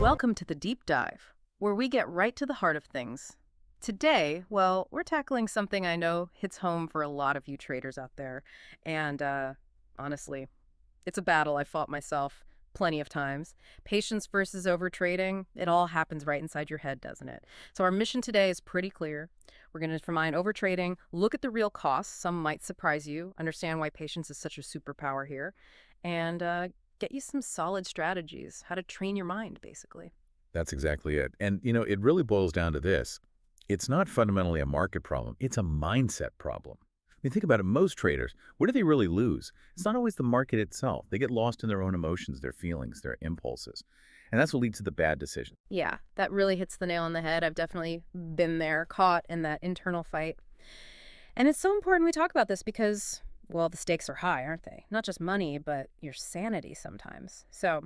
Welcome to the Deep Dive, where we get right to the heart of things. Today, well, we're tackling something I know hits home for a lot of you traders out there. And honestly, it's a battle I fought myself plenty of times. Patience versus overtrading, it all happens right inside your head, doesn't it? So our mission today is pretty clear. We're going to define overtrading, look at the real costs, some might surprise you, understand why patience is such a superpower here, and get you some solid strategies, how to train your mind, basically. That's exactly it. And, it really boils down to this. It's not fundamentally a market problem. It's a mindset problem. I mean, think about it. Most traders, what do they really lose? It's not always the market itself. They get lost in their own emotions, their feelings, their impulses. And that's what leads to the bad decision. Yeah, that really hits the nail on the head. I've definitely been there, caught in that internal fight. And it's so important we talk about this because, well, the stakes are high, aren't they? Not just money, but your sanity sometimes. So,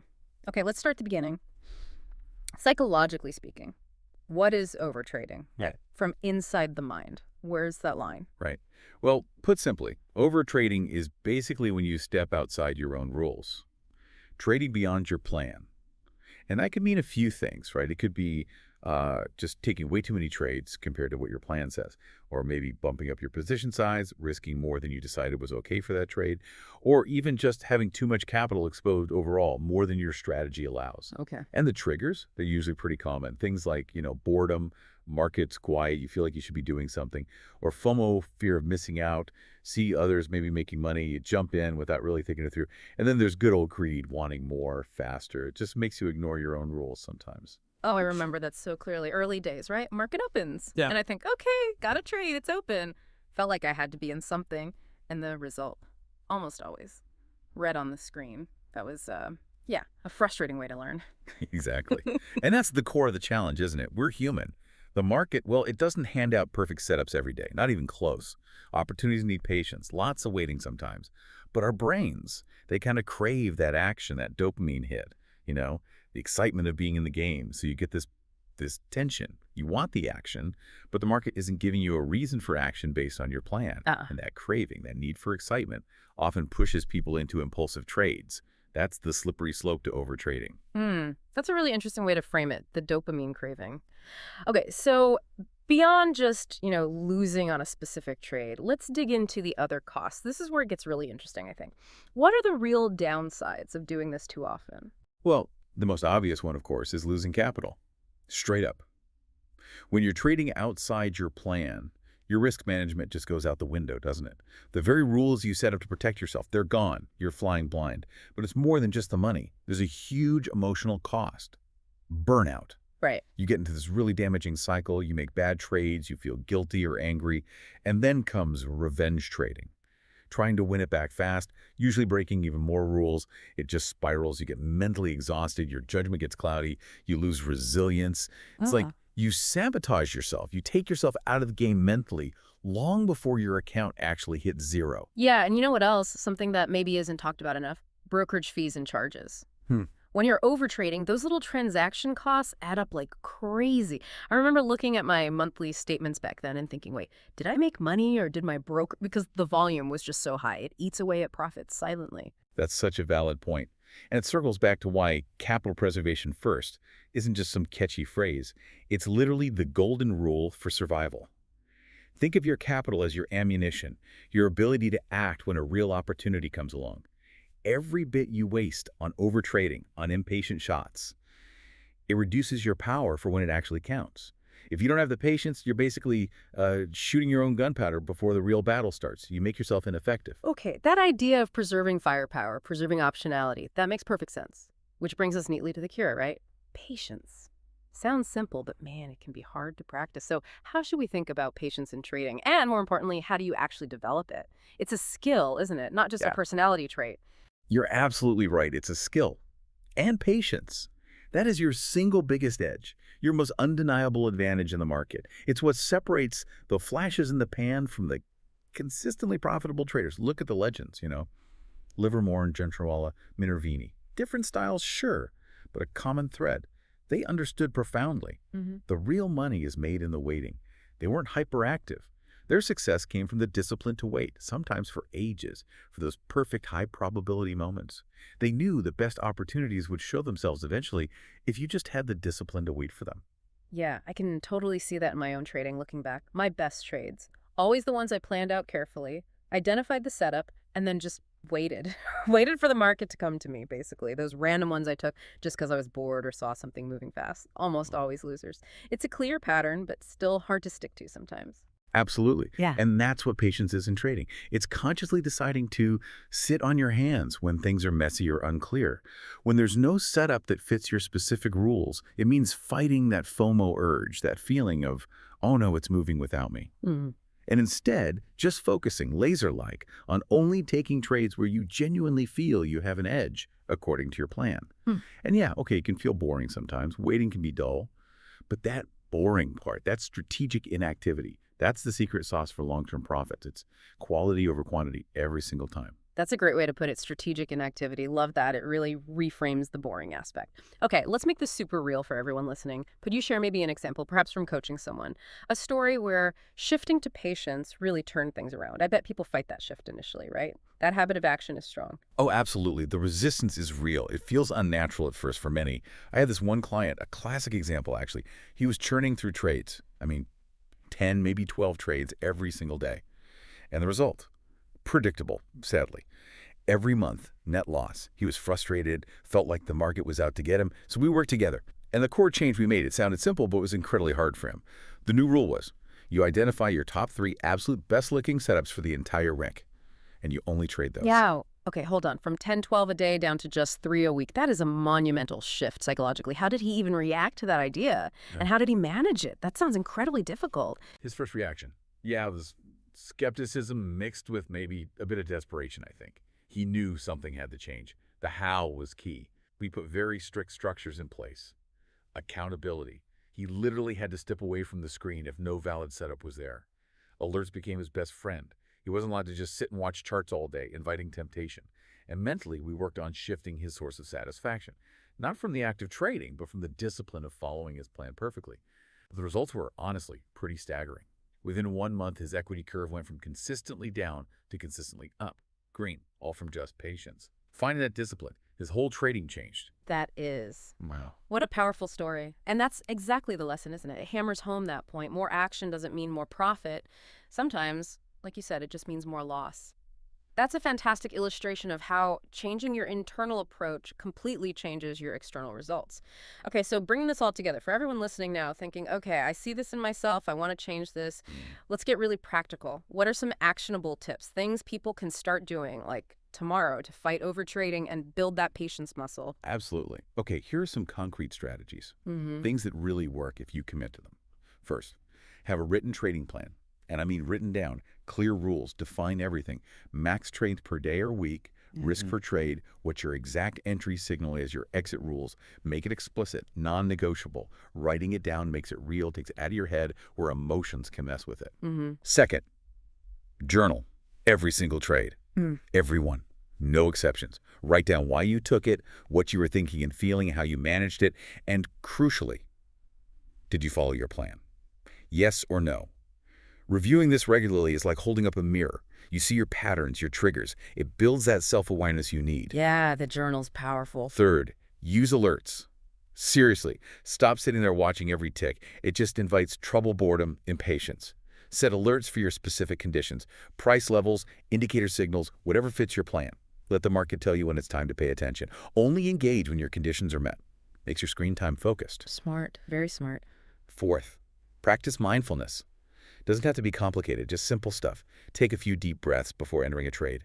okay, let's start at the beginning. Psychologically speaking, what is overtrading? Yeah. From inside the mind. Where's that line? Right. Well, put simply, overtrading is basically when you step outside your own rules, trading beyond your plan. And that could mean a few things, right? It could be just taking way too many trades compared to what your plan says, or maybe bumping up your position size, risking more than you decided was okay for that trade, or even just having too much capital exposed overall, more than your strategy allows. Okay. And the triggers, they're usually pretty common. Things like, boredom, market's quiet, you feel like you should be doing something, or FOMO, fear of missing out, see others maybe making money, you jump in without really thinking it through. And then there's good old greed, wanting more, faster. It just makes you ignore your own rules sometimes. Oh, I remember that so clearly. Early days, right? Market opens. Yeah. And I think, okay, got a trade, it's open. Felt like I had to be in something. And the result, almost always, red on the screen. That was, a frustrating way to learn. Exactly. And that's the core of the challenge, isn't it? We're human. The market, well, it doesn't hand out perfect setups every day, not even close. Opportunities need patience, lots of waiting sometimes. But our brains, they kind of crave that action, that dopamine hit, the excitement of being in the game. So you get this tension. You want the action, but the market isn't giving you a reason for action based on your plan. And that craving, that need for excitement, often pushes people into impulsive trades. That's the slippery slope to overtrading. That's a really interesting way to frame it, the dopamine craving. Okay, so beyond just, losing on a specific trade, let's dig into the other costs. This is where it gets really interesting, I think. What are the real downsides of doing this too often? Well, the most obvious one, of course, is losing capital. Straight up. When you're trading outside your plan, your risk management just goes out the window, doesn't it? The very rules you set up to protect yourself, they're gone. You're flying blind. But it's more than just the money. There's a huge emotional cost. Burnout. Right. You get into this really damaging cycle. You make bad trades. You feel guilty or angry. And then comes revenge trading. Trying to win it back fast, usually breaking even more rules. It just spirals. You get mentally exhausted. Your judgment gets cloudy. You lose resilience. It's like you sabotage yourself. You take yourself out of the game mentally long before your account actually hits zero. Yeah, and you know what else? Something that maybe isn't talked about enough? Brokerage fees and charges. When you're overtrading, those little transaction costs add up like crazy. I remember looking at my monthly statements back then and thinking, wait, did I make money or did my broker, because the volume was just so high, it eats away at profits silently. That's such a valid point. And it circles back to why capital preservation first isn't just some catchy phrase. It's literally the golden rule for survival. Think of your capital as your ammunition, your ability to act when a real opportunity comes along. Every bit you waste on overtrading, on impatient shots, it reduces your power for when it actually counts. If you don't have the patience, you're basically shooting your own gunpowder before the real battle starts. You make yourself ineffective. Okay, that idea of preserving firepower, preserving optionality, that makes perfect sense. Which brings us neatly to the cure, right? Patience. Sounds simple, but man, it can be hard to practice. So how should we think about patience in trading? And more importantly, how do you actually develop it? It's a skill, isn't it? Not just a personality trait. You're absolutely right. It's a skill. And patience. That is your single biggest edge, your most undeniable advantage in the market. It's what separates the flashes in the pan from the consistently profitable traders. Look at the legends, Livermore and Gentrawala, Minervini. Different styles, sure, but a common thread. They understood profoundly. The real money is made in the waiting. They weren't hyperactive. Their success came from the discipline to wait, sometimes for ages, for those perfect high-probability moments. They knew the best opportunities would show themselves eventually if you just had the discipline to wait for them. Yeah, I can totally see that in my own trading looking back. My best trades, always the ones I planned out carefully, identified the setup, and then just waited. Waited for the market to come to me, basically. Those random ones I took just because I was bored or saw something moving fast. Almost always losers. It's a clear pattern, but still hard to stick to sometimes. Absolutely. Yeah. And that's what patience is in trading. It's consciously deciding to sit on your hands when things are messy or unclear. When there's no setup that fits your specific rules, it means fighting that FOMO urge, that feeling of, oh no, it's moving without me. Mm. And instead, just focusing laser-like on only taking trades where you genuinely feel you have an edge according to your plan. And yeah, okay, it can feel boring sometimes. Waiting can be dull. But that boring part, that strategic inactivity, that's the secret sauce for long-term profits. It's quality over quantity every single time. That's a great way to put it, strategic inactivity. Love that. It really reframes the boring aspect. Okay, let's make this super real for everyone listening. Could you share maybe an example, perhaps from coaching someone? A story where shifting to patience really turned things around. I bet people fight that shift initially, right? That habit of action is strong. Oh, absolutely. The resistance is real. It feels unnatural at first for many. I had this one client, a classic example actually. He was churning through trades. 10, maybe 12 trades every single day. And the result? Predictable, sadly. Every month, net loss. He was frustrated, felt like the market was out to get him, so we worked together. And the core change we made, it sounded simple, but was incredibly hard for him. The new rule was, you identify your top 3 absolute best-looking setups for the entire rank, and you only trade those. Yeah. Okay, hold on. From 10, 12 a day down to just 3 a week. That is a monumental shift psychologically. How did he even react to that idea? Yeah. And how did he manage it? That sounds incredibly difficult. His first reaction, yeah, it was skepticism mixed with maybe a bit of desperation, I think. He knew something had to change. The how was key. We put very strict structures in place. Accountability. He literally had to step away from the screen if no valid setup was there. Alerts became his best friend. He wasn't allowed to just sit and watch charts all day, inviting temptation. And mentally, we worked on shifting his source of satisfaction. Not from the act of trading, but from the discipline of following his plan perfectly. The results were, honestly, pretty staggering. Within 1 month, his equity curve went from consistently down to consistently up. Green, all from just patience. Finding that discipline, his whole trading changed. That is. Wow. What a powerful story. And that's exactly the lesson, isn't it? It hammers home that point. More action doesn't mean more profit. Sometimes, like you said, it just means more loss. That's a fantastic illustration of how changing your internal approach completely changes your external results. Okay, so bringing this all together, for everyone listening now thinking, okay, I see this in myself, I want to change this. Let's get really practical. What are some actionable tips, things people can start doing, like tomorrow, to fight overtrading and build that patience muscle? Absolutely. Okay, here are some concrete strategies. Things that really work if you commit to them. First, have a written trading plan. And I mean written down, clear rules, define everything. Max trades per day or week, risk per trade, what your exact entry signal is, your exit rules. Make it explicit, non-negotiable. Writing it down makes it real, takes it out of your head where emotions can mess with it. Second, journal every single trade. Every one. No exceptions. Write down why you took it, what you were thinking and feeling, how you managed it, and crucially, did you follow your plan? Yes or no? Reviewing this regularly is like holding up a mirror. You see your patterns, your triggers. It builds that self-awareness you need. Yeah, the journal's powerful. Third, use alerts. Seriously, stop sitting there watching every tick. It just invites trouble, boredom, impatience. Set alerts for your specific conditions. Price levels, indicator signals, whatever fits your plan. Let the market tell you when it's time to pay attention. Only engage when your conditions are met. Makes your screen time focused. Smart, very smart. Fourth, practice mindfulness. Doesn't have to be complicated, just simple stuff. Take a few deep breaths before entering a trade.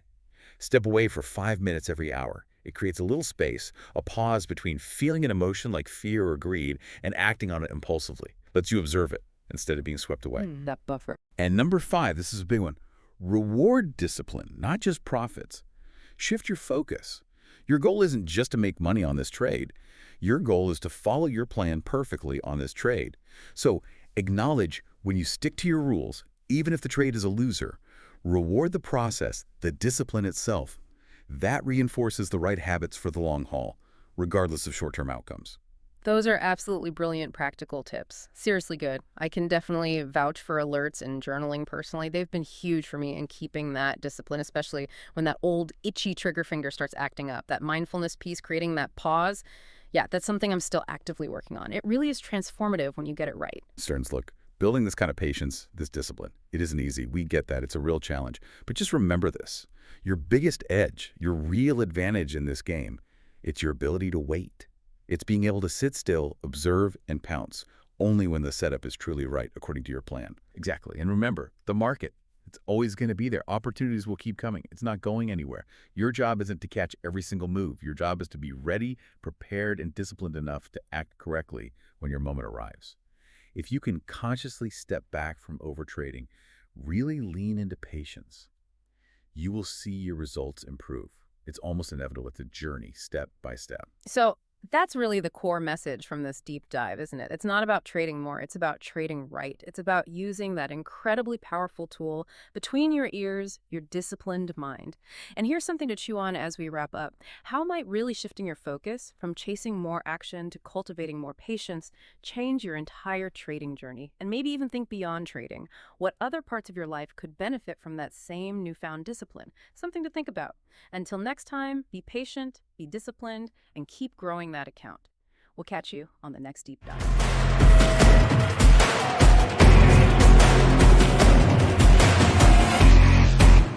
Step away for 5 minutes every hour. It creates a little space, a pause between feeling an emotion like fear or greed and acting on it impulsively. Lets you observe it instead of being swept away. That buffer. And number 5, this is a big one. Reward discipline, not just profits. Shift your focus. Your goal isn't just to make money on this trade. Your goal is to follow your plan perfectly on this trade. So acknowledge when you stick to your rules, even if the trade is a loser. Reward the process, the discipline itself. That reinforces the right habits for the long haul, regardless of short-term outcomes. Those are absolutely brilliant practical tips. Seriously good. I can definitely vouch for alerts and journaling personally. They've been huge for me in keeping that discipline, especially when that old itchy trigger finger starts acting up. That mindfulness piece, creating that pause. Yeah, that's something I'm still actively working on. It really is transformative when you get it right. Stearns, look, building this kind of patience, this discipline, it isn't easy. We get that. It's a real challenge. But just remember this. Your biggest edge, your real advantage in this game, it's your ability to wait. It's being able to sit still, observe, and pounce, only when the setup is truly right, according to your plan. Exactly. And remember, the market, it's always going to be there. Opportunities will keep coming. It's not going anywhere. Your job isn't to catch every single move. Your job is to be ready, prepared, and disciplined enough to act correctly when your moment arrives. If you can consciously step back from overtrading, really lean into patience, you will see your results improve. It's almost inevitable. It's a journey, step by step. So that's really the core message from this deep dive, isn't it? It's not about trading more. It's about trading right. It's about using that incredibly powerful tool between your ears, your disciplined mind. And here's something to chew on as we wrap up. How might really shifting your focus from chasing more action to cultivating more patience change your entire trading journey? And maybe even think beyond trading. What other parts of your life could benefit from that same newfound discipline? Something to think about. Until next time, be patient, be disciplined, and keep growing that account. We'll catch you on the next deep dive.